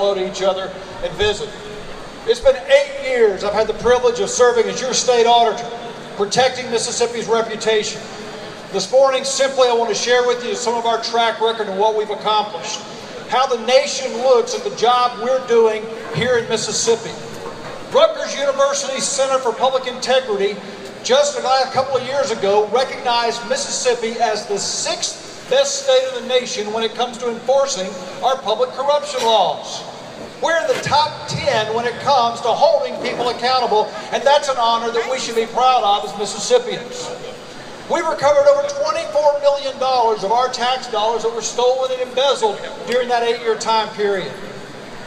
hello to each other and visit. It's been 8 years I've had the privilege of serving as your state auditor, protecting Mississippi's reputation. This morning, simply I want to share with you some of our track record and what we've accomplished, how the nation looks at the job we're doing here in Mississippi. Rutgers University's Center for Public Integrity just a couple of years ago recognized Mississippi as the 6th best state in the nation when it comes to enforcing our public corruption laws. We're in the top 10 when it comes to holding people accountable, and that's an honor that we should be proud of as Mississippians. We've recovered over $24 million of our tax dollars that were stolen and embezzled during that 8-year time period.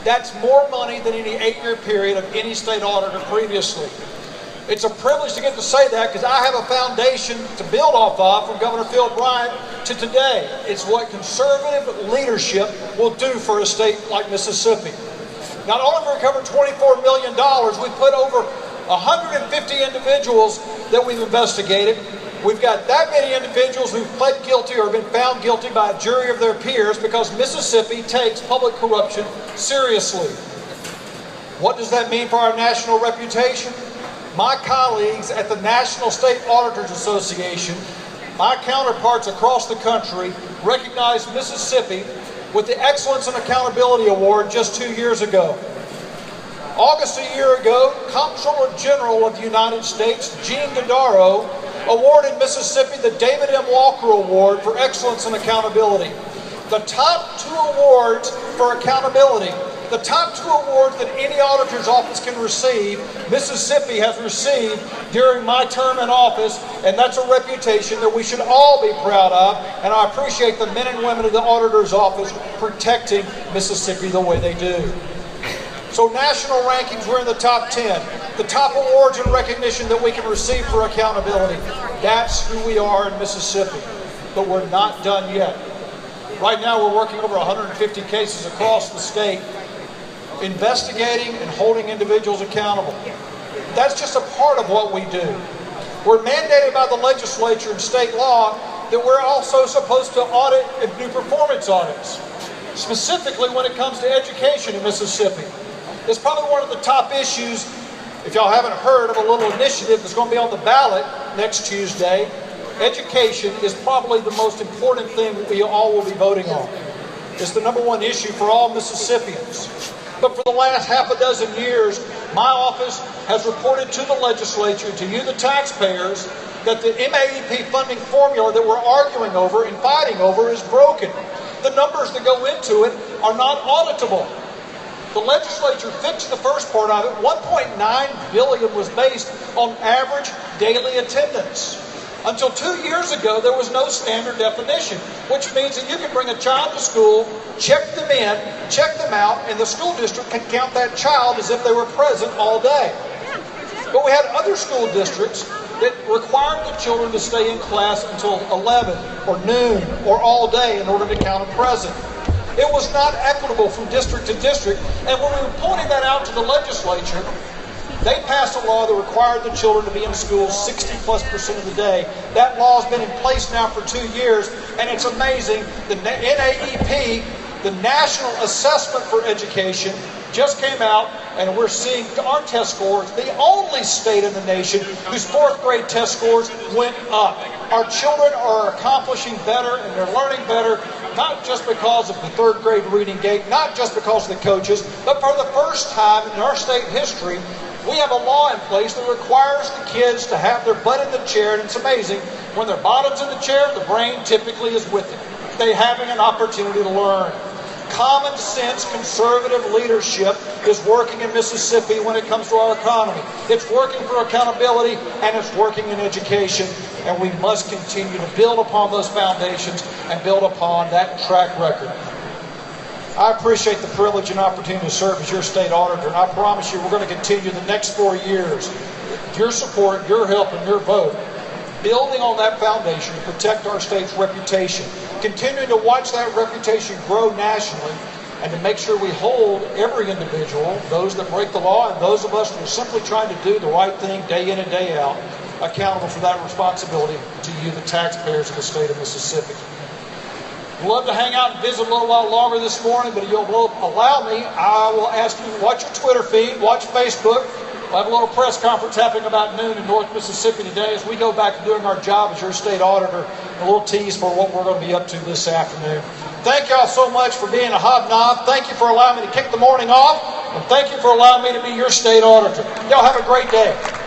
That's more money than any 8-year period of any state auditor previously. It's a privilege to get to say that because I have a foundation to build off of from Governor Phil Bryant to today. It's what conservative leadership will do for a state like Mississippi. Not only have we recovered $24 million, we've put over 150 individuals that we've investigated. We've got that many individuals who've pled guilty or been found guilty by a jury of their peers because Mississippi takes public corruption seriously. What does that mean for our national reputation? My colleagues at the National State Auditors Association, my counterparts across the country, recognized Mississippi with the Excellence in Accountability Award just 2 years ago. August a year ago, Comptroller General of the United States, Gene Dodaro, awarded Mississippi the David M. Walker Award for Excellence in Accountability. The top 2 awards for accountability, the top 2 awards that any auditor's office can receive, Mississippi has received during my term in office, and that's a reputation that we should all be proud of, and I appreciate the men and women of the auditor's office protecting Mississippi the way they do. So national rankings, we're in the top 10. The top awards and recognition that we can receive for accountability. That's who we are in Mississippi. But we're not done yet. Right now we're working over 150 cases across the state, investigating and holding individuals accountable. That's just a part of what we do. We're mandated by the legislature and state law that we're also supposed to audit and do performance audits, specifically when it comes to education in Mississippi. It's probably one of the top issues, if y'all haven't heard of a little initiative that's going to be on the ballot next Tuesday. Education is probably the most important thing we all will be voting on. It's the #1 issue for all Mississippians. But for the last half a dozen years, my office has reported to the legislature, to you the taxpayers, that the MAEP funding formula that we're arguing over and fighting over is broken. The numbers that go into it are not auditable. The legislature fixed the first part of it. $1.9 billion was based on average daily attendance. Until 2 years ago, there was no standard definition, which means that you can bring a child to school, check them in, check them out, and the school district can count that child as if they were present all day. But we had other school districts that required the children to stay in class until 11 or noon or all day in order to count them present. It was not equitable from district to district, and when we were pointing that out to the legislature, they passed a law that required the children to be in school 60+% of the day. That law has been in place now for 2 years, and it's amazing. The NAEP, the National Assessment for Education, just came out, and we're seeing our test scores, the only state in the nation whose 4th grade test scores went up. Our children are accomplishing better and they're learning better, not just because of the 3rd grade reading gate, not just because of the coaches, but for the first time in our state history, we have a law in place that requires the kids to have their butt in the chair, and it's amazing. When their bottom's in the chair, the brain typically is with it. They're having an opportunity to learn. Common sense conservative leadership is working in Mississippi when it comes to our economy. It's working for accountability, and it's working in education, and we must continue to build upon those foundations and build upon that track record. I appreciate the privilege and opportunity to serve as your state auditor, and I promise you we're going to continue the next 4 years. Your support, your help, and your vote, building on that foundation to protect our state's reputation, continuing to watch that reputation grow nationally, and to make sure we hold every individual, those that break the law and those of us that are simply trying to do the right thing day in and day out, accountable for that responsibility to you, the taxpayers of the state of Mississippi. Love to hang out and visit a little while longer this morning, but if you'll allow me, I will ask you to watch your Twitter feed, watch Facebook. We'll have a little press conference happening about noon in North Mississippi today as we go back to doing our job as your state auditor. A little tease for what we're going to be up to this afternoon. Thank y'all so much for being a hobnob. Thank you for allowing me to kick the morning off. And thank you for allowing me to be your state auditor. Y'all have a great day.